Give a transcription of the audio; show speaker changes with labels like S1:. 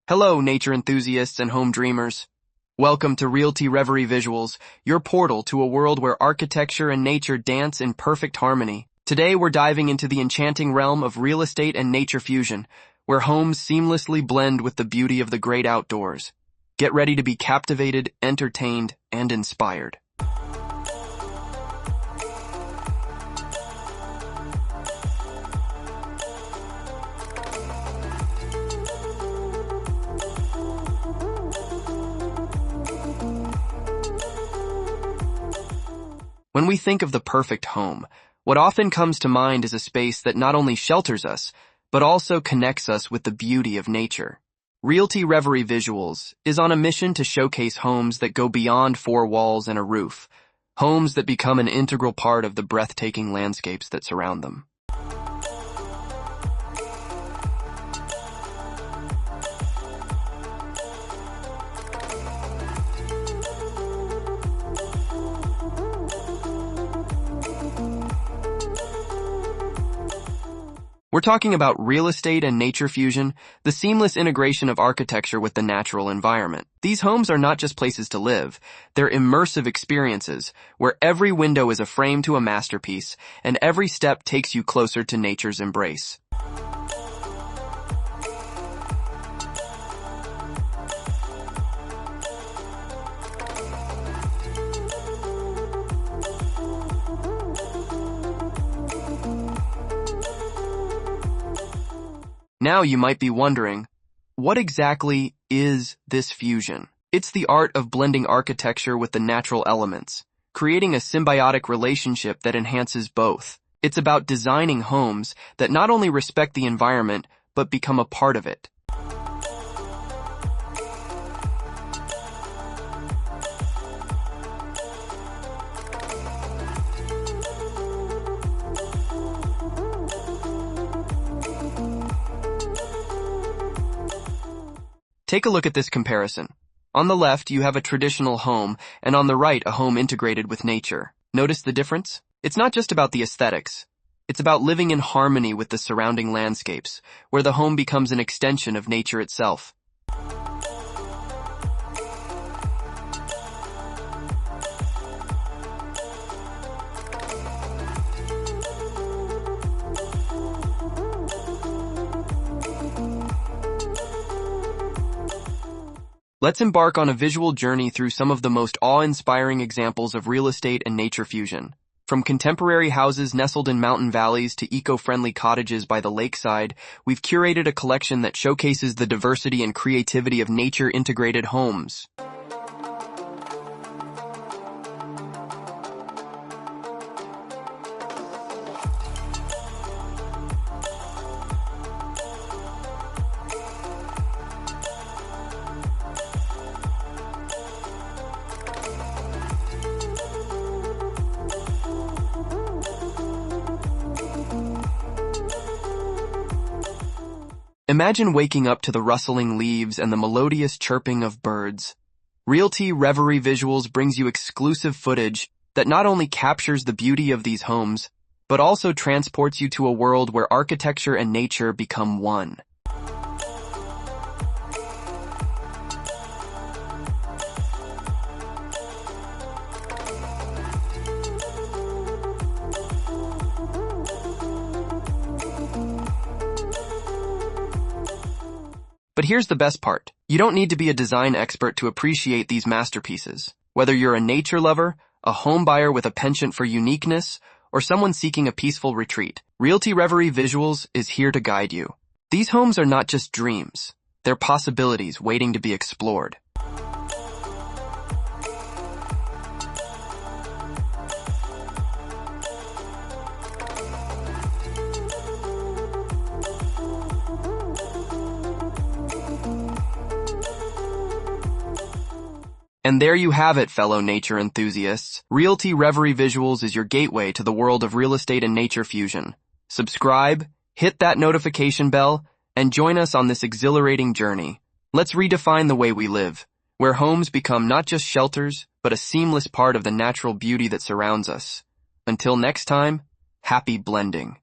S1: Hello, nature enthusiasts and home dreamers. Welcome to RealtyReverieVisuals, your portal to a world where architecture and nature dance in perfect harmony. Today, we're diving into the enchanting realm of real estate and nature fusion, where homes seamlessly blend with the beauty of the great outdoors. Get ready to be captivated, entertained, and inspired. When we think of the perfect home, what often comes to mind is a space that not only shelters us, but also connects us with the beauty of nature. RealtyReverieVisuals is on a mission to showcase homes that go beyond four walls and a roof, homes that become an integral part of the breathtaking landscapes that surround them. We're talking about real estate and nature fusion, the seamless integration of architecture with the natural environment. These homes are not just places to live, they're immersive experiences where every window is a frame to a masterpiece and every step takes you closer to nature's embrace. Now you might be wondering, what exactly is this fusion? It's the art of blending architecture with the natural elements, creating a symbiotic relationship that enhances both. It's about designing homes that not only respect the environment, but become a part of it. Take a look at this comparison. On the left, you have a traditional home, and on the right, a home integrated with nature. Notice the difference? It's not just about the aesthetics. It's about living in harmony with the surrounding landscapes, where the home becomes an extension of nature itself. Let's embark on a visual journey through some of the most awe-inspiring examples of real estate and nature fusion. From contemporary houses nestled in mountain valleys to eco-friendly cottages by the lakeside, we've curated a collection that showcases the diversity and creativity of nature-integrated homes. Imagine waking up to the rustling leaves and the melodious chirping of birds. RealtyReverieVisuals brings you exclusive footage that not only captures the beauty of these homes, but also transports you to a world where architecture and nature become one. But here's the best part. You don't need to be a design expert to appreciate these masterpieces. Whether you're a nature lover, a home buyer with a penchant for uniqueness, or someone seeking a peaceful retreat, RealtyReverieVisuals is here to guide you. These homes are not just dreams. They're possibilities waiting to be explored. And there you have it, fellow nature enthusiasts. RealtyReverieVisuals is your gateway to the world of real estate and nature fusion. Subscribe, hit that notification bell, and join us on this exhilarating journey. Let's redefine the way we live, where homes become not just shelters, but a seamless part of the natural beauty that surrounds us. Until next time, happy blending.